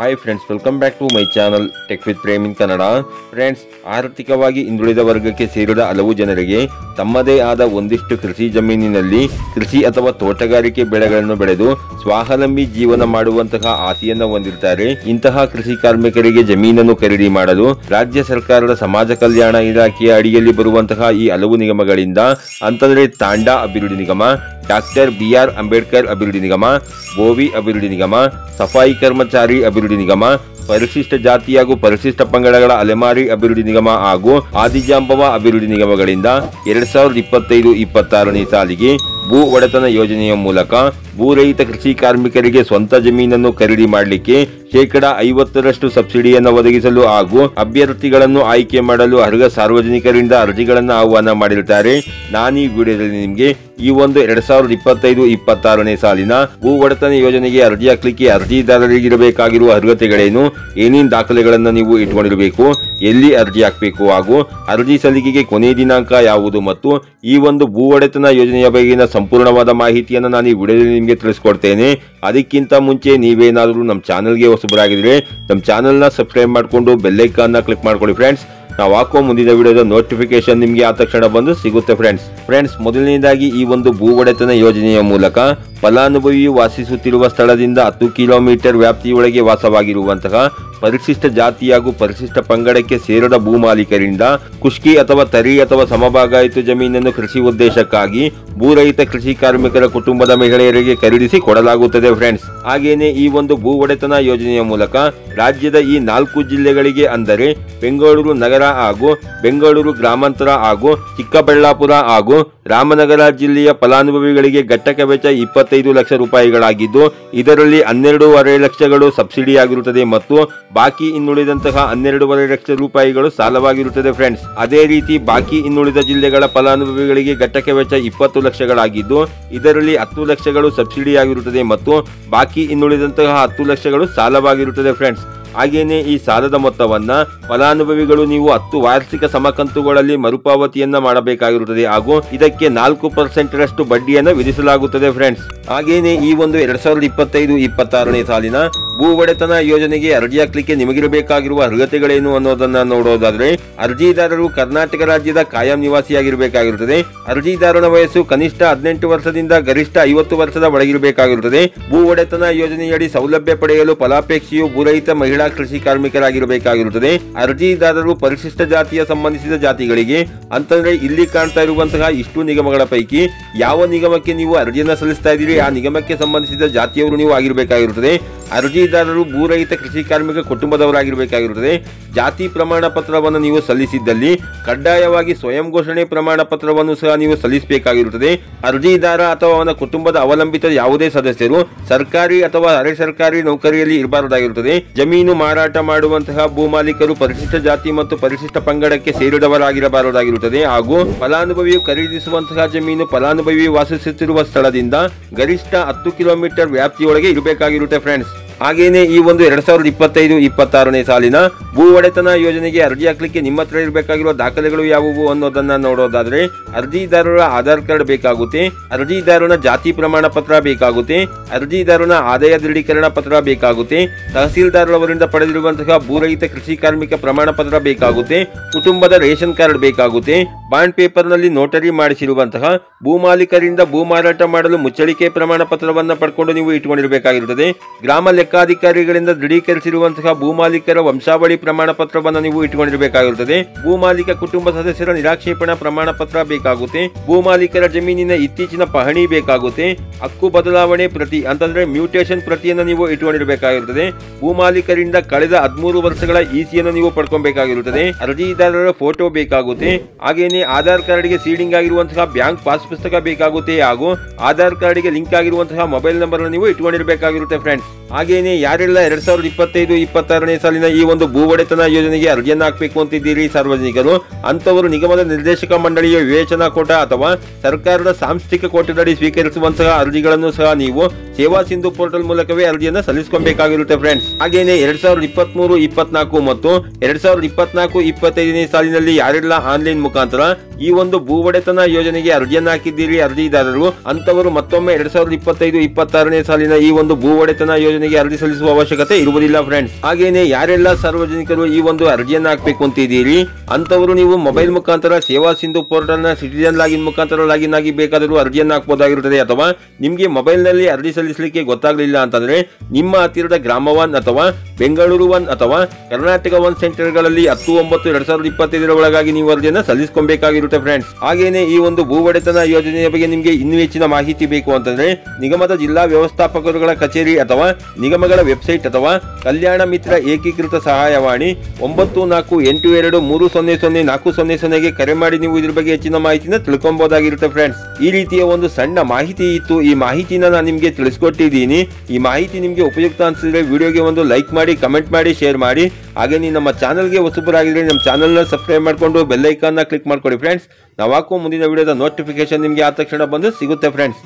Hi friends, welcome back to my channel tech with Prem in Kannada. Friends, ಆರ್ಥಿಕವಾಗಿ ಹಿಂದುಳಿದ ವರ್ಗಕ್ಕೆ ಸೇರಿದ ಹಲವು ಜನರಿಗೆ ತಮ್ಮದೇ ಆದ ಒಂದಿಷ್ಟು ಕೃಷಿ ಜಮೀನಿನಲ್ಲಿ ಕೃಷಿ ಅಥವಾ ತೋಟಗಾರಿಕೆ ಬೆಳೆಗಳನ್ನು ಬೆಳೆದು ಸ್ವಾವಲಂಬಿ ಜೀವನ ಮಾಡುವಂತಹ ಆಸೆಯನ್ನು ಹೊಂದಿರ್ತಾರೆ. ಇಂತಹ ಕೃಷಿ ಕಾರ್ಮಿಕರಿಗೆ ಜಮೀನನ್ನು ಖರೀದಿ ಮಾಡಲು ರಾಜ್ಯ ಸರ್ಕಾರದ ಸಮಾಜ ಕಲ್ಯಾಣ ಇಲಾಖೆಯ ಅಡಿಯಲ್ಲಿ ಬರುವಂತಹ ಈ ಹಲವು ನಿಗಮಗಳಿಂದ ಅಂತಂದ್ರೆ ತಾಂಡಾ ಅಭಿವೃದ್ಧಿ ನಿಗಮ, ಡಾಕ್ಟರ್ BR ಅಂಬೇಡ್ಕರ್ ಅಭಿವೃದ್ಧಿ ನಿಗಮ, ಬೋವಿ ಅಭಿವೃದ್ಧಿ ನಿಗಮ, ಸಫಾಯಿ ಕರ್ಮಚಾರಿ ಅಭಿವೃದ್ಧಿ ನಿಗಮ, ಪರಿಶಿಷ್ಟ ಜಾತಿ ಹಾಗೂ ಪರಿಶಿಷ್ಟ ಪಂಗಡಗಳ ಅಲೆಮಾರಿ ಅಭಿವೃದ್ಧಿ ನಿಗಮ ಹಾಗೂ ಆದಿಜಾಂಬವ ಅಭಿವೃದ್ಧಿ ನಿಗಮಗಳಿಂದ 2025-26ನೇ ಸಾಲಿಗೆ ಭೂ ಒಡೆತನ ಯೋಜನೆಯ ಮೂಲಕ ಭೂರಹಿತ ಕೃಷಿ ಕಾರ್ಮಿಕರಿಗೆ ಸ್ವಂತ ಜಮೀನನ್ನು ಖರೀದಿ ಮಾಡಲಿಕ್ಕೆ 50% ಸಬ್ಸಿಡಿಯನ್ನು ಒದಗಿಸಲು ಹಾಗೂ ಅಭ್ಯರ್ಥಿಗಳನ್ನು ಆಯ್ಕೆ ಮಾಡಲು ಅರ್ಹ ಸಾರ್ವಜನಿಕರಿಂದ ಅರ್ಜಿಗಳನ್ನು ಆಹ್ವಾನ ಮಾಡಿರುತ್ತಾರೆ. ನಾನು ಈ ವಿಡಿಯೋದಲ್ಲಿ ನಿಮಗೆ ಈ ಒಂದು 2025-26ನೇ ಸಾಲಿನ ಭೂ ಒಡೆತನ ಯೋಜನೆಗೆ ಅರ್ಜಿ ಹಾಕಲಿಕ್ಕೆ ಅರ್ಜಿದಾರರಿಗಿರಬೇಕಾಗಿರುವ ಅರ್ಹತೆಗಳೇನು, ಏನೇನು ದಾಖಲೆಗಳನ್ನು ನೀವು ಇಟ್ಕೊಂಡಿರಬೇಕು, ಎಲ್ಲಿ ಅರ್ಜಿ ಹಾಕಬೇಕು ಹಾಗೂ ಅರ್ಜಿ ಸಲ್ಲಿಕೆಗೆ ಕೊನೆಯ ದಿನಾಂಕ ಯಾವುದು ಮತ್ತು ಈ ಒಂದು ಭೂ ಒಡೆತನ ಯೋಜನೆಯ ಬಗೆಗಿನ ಸಂಪೂರ್ಣವಾದ ಮಾಹಿತಿಯನ್ನು ನಾನು ಈ ವಿಡಿಯೋದಲ್ಲಿ ನಿಮಗೆ ತಿಳಿಸ್ಕೊಡ್ತೇನೆ. ಅದಕ್ಕಿಂತ ಮುಂಚೆ ನೀವೇನಾದರೂ ನಮ್ಮ ಚಾನಲ್ಗೆ ಹೊಸಬರಾಗಿದ್ರೆ ನಮ್ಮ ಚಾನಲ್ನ ಸಬ್ಸ್ಕ್ರೈಬ್ ಮಾಡಿಕೊಂಡು ಬೆಲ್ ಐಕಾನ್ನ ಕ್ಲಿಕ್ ಮಾಡ್ಕೊಳ್ಳಿ ಫ್ರೆಂಡ್ಸ್. ನಾವು ಹಾಕೋ ಮುಂದಿನ ವಿಡಿಯೋದ ನೋಟಿಫಿಕೇಶನ್ ನಿಮಗೆ ಆ ತಕ್ಷಣ ಬಂದು ಸಿಗುತ್ತೆ ಫ್ರೆಂಡ್ಸ್. ಮೊದಲನೇದಾಗಿ ಈ ಒಂದು ಭೂ ಒಡೆತನ ಯೋಜನೆಯ ಮೂಲಕ ಫಲಾನುಭವಿಯು ವಾಸಿಸುತ್ತಿರುವ ಸ್ಥಳದಿಂದ 10 ಕಿಲೋಮೀಟರ್ ವ್ಯಾಪ್ತಿಯೊಳಗೆ ವಾಸವಾಗಿರುವಂತಹ ಪರಿಶಿಷ್ಟ ಜಾತಿ ಹಾಗೂ ಪರಿಶಿಷ್ಟ ಪಂಗಡಕ್ಕೆ ಸೇರದ ಭೂ ಮಾಲೀಕರಿಂದ ಕುಷ್ಕಿ ಅಥವಾ ತರಿ ಅಥವಾ ಸಮಭಾಗಾಯಿತು ಜಮೀನನ್ನು ಕೃಷಿ ಉದ್ದೇಶಕ್ಕಾಗಿ ಭೂರಹಿತ ಕೃಷಿ ಕಾರ್ಮಿಕರ ಕುಟುಂಬದ ಮಹಿಳೆಯರಿಗೆ ಖರೀದಿಸಿ ಕೊಡಲಾಗುತ್ತದೆ ಫ್ರೆಂಡ್ಸ್. ಹಾಗೇನೆ ಈ ಒಂದು ಭೂ ಒಡೆತನ ಯೋಜನೆಯ ಮೂಲಕ ರಾಜ್ಯದ ಈ 4 ಜಿಲ್ಲೆಗಳಿಗೆ ಅಂದರೆ ಬೆಂಗಳೂರು ನಗರ ಹಾಗೂ ಬೆಂಗಳೂರು ಗ್ರಾಮಾಂತರ ಹಾಗೂ ಚಿಕ್ಕಬಳ್ಳಾಪುರ ಹಾಗೂ ರಾಮನಗರ ಜಿಲ್ಲೆಯ ಫಲಾನುಭವಿಗಳಿಗೆ ಘಟಕ ವೆಚ್ಚ 25 ಲಕ್ಷ ರೂಪಾಯಿಗಳಾಗಿದ್ದು ಇದರಲ್ಲಿ 12.5 ಲಕ್ಷಗಳು ಸಬ್ಸಿಡಿ ಆಗಿರುತ್ತದೆ ಮತ್ತು ಬಾಕಿ ಇನ್ನುಳಿದಂತಹ 12.5 ಲಕ್ಷ ರೂಪಾಯಿಗಳು ಸಾಲವಾಗಿರುತ್ತದೆ ಫ್ರೆಂಡ್ಸ್. ಅದೇ ರೀತಿ ಬಾಕಿ ಇನ್ನುಳಿದ ಜಿಲ್ಲೆಗಳ ಫಲಾನುಭವಿಗಳಿಗೆ ಘಟಕ ವೆಚ್ಚ 20 ಲಕ್ಷಗಳಾಗಿದ್ದು ಇದರಲ್ಲಿ 10 ಲಕ್ಷಗಳು ಸಬ್ಸಿಡಿ ಆಗಿರುತ್ತದೆ ಮತ್ತು ಬಾಕಿ ಇನ್ನುಳಿದಂತಹ 10 ಲಕ್ಷಗಳು ಸಾಲವಾಗಿರುತ್ತದೆ ಫ್ರೆಂಡ್ಸ್. ಹಾಗೇನೆ ಈ ಸಾಲದ ಮೊತ್ತವನ್ನ ಫಲಾನುಭವಿಗಳು ನೀವು 10 ವಾರ್ಷಿಕ ಸಮಕಂತುಗಳಲ್ಲಿ ಮರುಪಾವತಿಯನ್ನ ಮಾಡಬೇಕಾಗಿರುತ್ತದೆ ಹಾಗೂ ಇದಕ್ಕೆ 4% ರಷ್ಟು ಬಡ್ಡಿಯನ್ನು ವಿಧಿಸಲಾಗುತ್ತದೆ ಫ್ರೆಂಡ್ಸ್. ಹಾಗೇನೆ ಈ ಒಂದು 2025-26ನೇ ಸಾಲಿನ ಭೂ ಒಡೆತನ ಯೋಜನೆಗೆ ಅರ್ಜಿ ಹಾಕಲಿಕ್ಕೆ ನಿಮಗಿರಬೇಕಾಗಿರುವ ಅರ್ಹತೆಗಳೇನು ಅನ್ನೋದನ್ನ ನೋಡೋದಾದ್ರೆ, ಅರ್ಜಿದಾರರು ಕರ್ನಾಟಕ ರಾಜ್ಯದ ಕಾಯಂ ನಿವಾಸಿಯಾಗಿರಬೇಕಾಗಿರುತ್ತದೆ. ಅರ್ಜಿದಾರನ ವಯಸ್ಸು ಕನಿಷ್ಠ 18 ವರ್ಷದಿಂದ ಗರಿಷ್ಠ 50 ವರ್ಷದ ಒಳಗಿರಬೇಕಾಗಿರುತ್ತದೆ. ಭೂ ಒಡೆತನ ಯೋಜನೆಯಡಿ ಸೌಲಭ್ಯ ಪಡೆಯಲು ಫಲಾಪೇಕ್ಷೆಯು ಭೂರಹಿತ ಮಹಿಳಾ ಕೃಷಿ ಕಾರ್ಮಿಕರಾಗಿರಬೇಕಾಗಿರುತ್ತದೆ. ಅರ್ಜಿದಾರರು ಪರಿಶಿಷ್ಟ ಜಾತಿಯ ಸಂಬಂಧಿಸಿದ ಜಾತಿಗಳಿಗೆ ಅಂತಂದ್ರೆ ಇಲ್ಲಿ ಕಾಣ್ತಾ ಇರುವಂತಹ ಇಷ್ಟು ನಿಗಮಗಳ ಪೈಕಿ ಯಾವ ನಿಗಮಕ್ಕೆ ನೀವು ಅರ್ಜಿಯನ್ನ ಸಲ್ಲಿಸ್ತಾ ಇದ್ದೀರಿ ಆ ನಿಗಮಕ್ಕೆ ಸಂಬಂಧಿಸಿದ ಜಾತಿಯವರು ನೀವು ಆಗಿರಬೇಕಾಗಿರುತ್ತದೆ. ಅರ್ಜಿದಾರರು ಭೂರಹಿತ ಕೃಷಿ ಕಾರ್ಮಿಕ ಕುಟುಂಬದವರಾಗಿರಬೇಕಾಗಿರುತ್ತದೆ. ಜಾತಿ ಪ್ರಮಾಣ ಪತ್ರವನ್ನು ನೀವು ಸಲ್ಲಿಸಿದ್ದಲ್ಲಿ ಕಡ್ಡಾಯವಾಗಿ ಸ್ವಯಂ ಘೋಷಣೆ ಪ್ರಮಾಣ ಪತ್ರವನ್ನು ಸಹ ನೀವು ಸಲ್ಲಿಸಬೇಕಾಗಿರುತ್ತದೆ. ಅರ್ಜಿದಾರ ಅಥವಾ ಅವನ ಕುಟುಂಬದ ಅವಲಂಬಿತ ಯಾವುದೇ ಸದಸ್ಯರು ಸರ್ಕಾರಿ ಅಥವಾ ಅರೆ ಸರ್ಕಾರಿ ನೌಕರಿಯಲ್ಲಿ ಇರಬಾರದಾಗಿರುತ್ತದೆ. ಜಮೀನು ಮಾರಾಟ ಮಾಡುವಂತಹ ಭೂ ಮಾಲೀಕರು ಪರಿಶಿಷ್ಟ ಜಾತಿ ಮತ್ತು ಪರಿಶಿಷ್ಟ ಪಂಗಡಕ್ಕೆ ಸೇರಿದವರಾಗಿರಬಾರದಾಗಿರುತ್ತದೆ ಹಾಗೂ ಫಲಾನುಭವಿಯು ಖರೀದಿಸುವಂತಹ ಜಮೀನು ಫಲಾನುಭವಿ ವಾಸಿಸುತ್ತಿರುವ ಸ್ಥಳದಿಂದ ಗರಿಷ್ಠ 10 ಕಿಲೋಮೀಟರ್ ವ್ಯಾಪ್ತಿಯೊಳಗೆ ಇರಬೇಕಾಗಿರುತ್ತೆ ಫ್ರೆಂಡ್ಸ್. ಹಾಗೇನೆ ಈ ಒಂದು 2025-26ನೇ ಸಾಲಿನ ಭೂ ಒಡೆತನ ಯೋಜನೆಗೆ ಅರ್ಜಿ ಹಾಕಲಿಕ್ಕೆ ನಿಮ್ಮ ಹತ್ರ ಇರಬೇಕಾಗಿರುವ ದಾಖಲೆಗಳು ಯಾವುವು ಅನ್ನೋದನ್ನ ನೋಡೋದಾದ್ರೆ, ಅರ್ಜಿದಾರರ ಆಧಾರ್ ಕಾರ್ಡ್ ಬೇಕಾಗುತ್ತೆ, ಅರ್ಜಿದಾರನ ಜಾತಿ ಪ್ರಮಾಣ ಪತ್ರ ಬೇಕಾಗುತ್ತೆ, ಅರ್ಜಿದಾರನ ಆದಾಯ ದೃಢೀಕರಣ ಪತ್ರ ಬೇಕಾಗುತ್ತೆ, ತಹಸೀಲ್ದಾರರವರಿಂದ ಪಡೆದಿರುವಂತಹ ಭೂರಹಿತ ಕೃಷಿ ಕಾರ್ಮಿಕ ಪ್ರಮಾಣ ಪತ್ರ ಬೇಕಾಗುತ್ತೆ, ಕುಟುಂಬದ ರೇಷನ್ ಕಾರ್ಡ್ ಬೇಕಾಗುತ್ತೆ, ಬಾಂಡ್ ಪೇಪರ್ ನಲ್ಲಿ ನೋಟರಿ ಮಾಡಿಸಿರುವಂತಹ ಭೂ ಮಾಲೀಕರಿಂದ ಭೂ ಮಾರಾಟ ಮಾಡಲು ಮುಚ್ಚಳಿಕೆ ಪ್ರಮಾಣ ಪತ್ರವನ್ನ ಪಡ್ಕೊಂಡು ನೀವು ಇಟ್ಟುಕೊಂಡಿರಬೇಕಾಗಿರುತ್ತದೆ. ಗ್ರಾಮ ಲೆಕ್ಕಾಧಿಕಾರಿಗಳಿಂದ ದೃಢೀಕರಿಸಿರುವಂತಹ ಭೂ ಮಾಲೀಕರ ವಂಶಾವಳಿ ಪ್ರಮಾಣ ಪತ್ರವನ್ನು ನೀವು ಇಟ್ಟುಕೊಂಡಿರಬೇಕಾಗಿರುತ್ತದೆ. ಭೂ ಮಾಲೀಕ ಕುಟುಂಬ ಸದಸ್ಯರ ನಿರಾಕ್ಷೇಪಣಾ ಪ್ರಮಾಣ ಪತ್ರ ಬೇಕಾಗುತ್ತೆ. ಭೂ ಮಾಲೀಕರ ಜಮೀನಿನ ಇತ್ತೀಚಿನ ಪಹಣಿ ಬೇಕಾಗುತ್ತೆ. ಹಕ್ಕು ಬದಲಾವಣೆ ಪ್ರತಿ ಅಂತಂದ್ರೆ ಮ್ಯೂಟೇಷನ್ ಪ್ರತಿಯನ್ನು ನೀವು ಇಟ್ಟುಕೊಂಡಿರಬೇಕಾಗಿರುತ್ತದೆ. ಭೂ ಮಾಲೀಕರಿಂದ ಕಳೆದ 13 ವರ್ಷಗಳ ಇಸಿಯನ್ನು ನೀವು ಪಡ್ಕೊಬೇಕಾಗಿರುತ್ತದೆ. ಅರ್ಜಿದಾರರ ಫೋಟೋ ಬೇಕಾಗುತ್ತೆ. ಹಾಗೇನೆ ಆಧಾರ್ ಕಾರ್ಡ್ಗೆ ಸೀಡಿಂಗ್ ಆಗಿರುವಂತಹ ಬ್ಯಾಂಕ್ ಪಾಸ್ ಪುಸ್ತಕ ಬೇಕಾಗುತ್ತೆ ಹಾಗೂ ಆಧಾರ್ ಕಾರ್ಡ್ಗೆ ಲಿಂಕ್ ಆಗಿರುವಂತಹ ಮೊಬೈಲ್ ನಂಬರ್ ನೀವು ಇಟ್ಟುಕೊಂಡಿರಬೇಕಾಗಿರುತ್ತೆ ಫ್ರೆಂಡ್ಸ್. ಹಾಗೇನೆ ಯಾರೆಲ್ಲ 2025-26ನೇ ಸಾಲಿನ ಈ ಒಂದು ಭೂ ಒಡೆತನ ಯೋಜನೆಗೆ ಅರ್ಜಿಯನ್ನು ಹಾಕಬೇಕು ಅಂತಿದ್ದೀರಿ ಸಾರ್ವಜನಿಕರು, ಅಂತವರು ನಿಗಮದ ನಿರ್ದೇಶಕ ಮಂಡಳಿಯ ವಿವೇಚನಾ ಕೋಟ ಅಥವಾ ಸರ್ಕಾರದ ಸಾಂಸ್ಥಿಕ ಕೋಟದಡಿ ಸ್ವೀಕರಿಸುವಂತಹ ಅರ್ಜಿಗಳನ್ನು ಸಹ ನೀವು ಸೇವಾ ಸಿಂಧು ಪೋರ್ಟಲ್ ಮೂಲಕವೇ ಅರ್ಜಿಯನ್ನ ಸಲ್ಲಿಸಬೇಕಾಗಿರುತ್ತೆ ಫ್ರೆಂಡ್ಸ್. ಹಾಗೇನೆ 2023-24 ಮತ್ತು 2024-25ನೇ ಸಾಲಿನಲ್ಲಿ ಯಾರೆಲ್ಲ ಆನ್ಲೈನ್ ಮುಖಾಂತರ ಈ ಒಂದು ಭೂ ಒಡೆತನ ಯೋಜನೆಗೆ ಅರ್ಜಿಯನ್ನ ಹಾಕಿದ್ದೀರಿ ಅರ್ಜಿದಾರರು ಅಂತವರು ಮತ್ತೊಮ್ಮೆ 2025-26ನೇ ಸಾಲಿನ ಈ ಒಂದು ಭೂ ಒಡೆತನ ಯೋಜನೆಗೆ ಅರ್ಜಿ ಸಲ್ಲಿಸುವ ಅವಶ್ಯಕತೆ ಇರುವುದಿಲ್ಲ ಫ್ರೆಂಡ್ಸ್. ಹಾಗೇನೆ ಯಾರೆಲ್ಲ ಸಾರ್ವಜನಿಕರು ಈ ಒಂದು ಅರ್ಜಿಯನ್ನ ಹಾಕಬೇಕು ಅಂತಿದ್ದೀರಿ ಅಂತವರು ನೀವು ಮೊಬೈಲ್ ಮುಖಾಂತರ ಸೇವಾ ಸಿಂಧು ಪೋರ್ಟಲ್ ನ ಸಿಟಿಜನ್ ಲಾಗಿನ್ ಮುಖಾಂತರ ಲಾಗಿನ್ ಆಗಿ ಬೇಕಾದರೂ ಅರ್ಜಿಯನ್ನ ಹಾಕಬಹುದಾಗಿರುತ್ತದೆ. ಅಥವಾ ನಿಮ್ಗೆ ಮೊಬೈಲ್ ನಲ್ಲಿ ಅರ್ಜಿ ಸಲ್ಲಿಸಲಿಕ್ಕೆ ಗೊತ್ತಾಗಲಿಲ್ಲ ಅಂತಂದ್ರೆ ನಿಮ್ಮ ಹತ್ತಿರದ ಗ್ರಾಮ 1 ಅಥವಾ ಬೆಂಗಳೂರು 1 ಅಥವಾ ಕರ್ನಾಟಕ 1 ಸೆಂಟರ್ ಗಳಲ್ಲಿ 10/9/2025 ಒಳಗಾಗಿ ನೀವು ಅರ್ಜಿಯನ್ನ ಸಲ್ಲಿಸಬೇಕಾಗಿರುತ್ತೆ ಫ್ರೆಂಡ್ಸ್. ಹಾಗೇನೆ ಈ ಒಂದು ಭೂ ಒಡೆತನ ಯೋಜನೆಯ ಬಗ್ಗೆ ನಿಮಗೆ ಇನ್ನೂ ಹೆಚ್ಚಿನ ಮಾಹಿತಿ ಬೇಕು ಅಂತಂದ್ರೆ ನಿಗಮದ ಜಿಲ್ಲಾ ವ್ಯವಸ್ಥಾಪಕರುಗಳ ಕಚೇರಿ ಅಥವಾ ನಿಗಮಗಳ ವೆಬ್ಸೈಟ್ ಅಥವಾ ಕಲ್ಯಾಣ ಮಿತ್ರ ಏಕೀಕೃತ ಸಹಾಯವಾಣಿ 9482300400 ಕರೆ ಮಾಡಿ ನೀವು ಇದ್ರ ಬಗ್ಗೆ ಹೆಚ್ಚಿನ ಮಾಹಿತಿನ ತಿಳ್ಕೊಬಹುದಾಗಿರುತ್ತೆ ಫ್ರೆಂಡ್ಸ್. ಈ ರೀತಿಯ ಒಂದು ಸಣ್ಣ ಮಾಹಿತಿ ಇತ್ತು, ಈ ಮಾಹಿತಿನ ನಾನು ನಿಮ್ಗೆ ತಿಳಿಸ್ಕೊಟ್ಟಿದ್ದೀನಿ. ಈ ಮಾಹಿತಿ ನಿಮ್ಗೆ ಉಪಯುಕ್ತ ಅನ್ಸಿದ್ರೆ ವಿಡಿಯೋಗೆ ಒಂದು ಲೈಕ್ ಮಾಡಿ, ಕಮೆಂಟ್ ಮಾಡಿ, ಶೇರ್ ಮಾಡಿ. ಹಾಗೆ ನೀವು ನಮ್ಮ ಚಾನಲ್ಗೆ ಹೊಸಬರಾಗಿದ್ರೆ ನಮ್ಮ ಚಾನಲ್ನ ಸಬ್ಸ್ಕ್ರೈಬ್ ಮಾಡ್ಕೊಂಡು ಬೆಲ್ ಐಕಾನ್ನ ಕ್ಲಿಕ್ ಮಾಡ್ಕೊಳ್ಳಿ ಫ್ರೆಂಡ್ಸ್. ನಾವು ಹಾಕೋ ಮುಂದಿನ ವಿಡಿಯೋದ ನೋಟಿಫಿಕೇಶನ್ ನಿಮ್ಗೆ ಆದ ತಕ್ಷಣ ಬಂದು ಸಿಗುತ್ತೆ ಫ್ರೆಂಡ್ಸ್.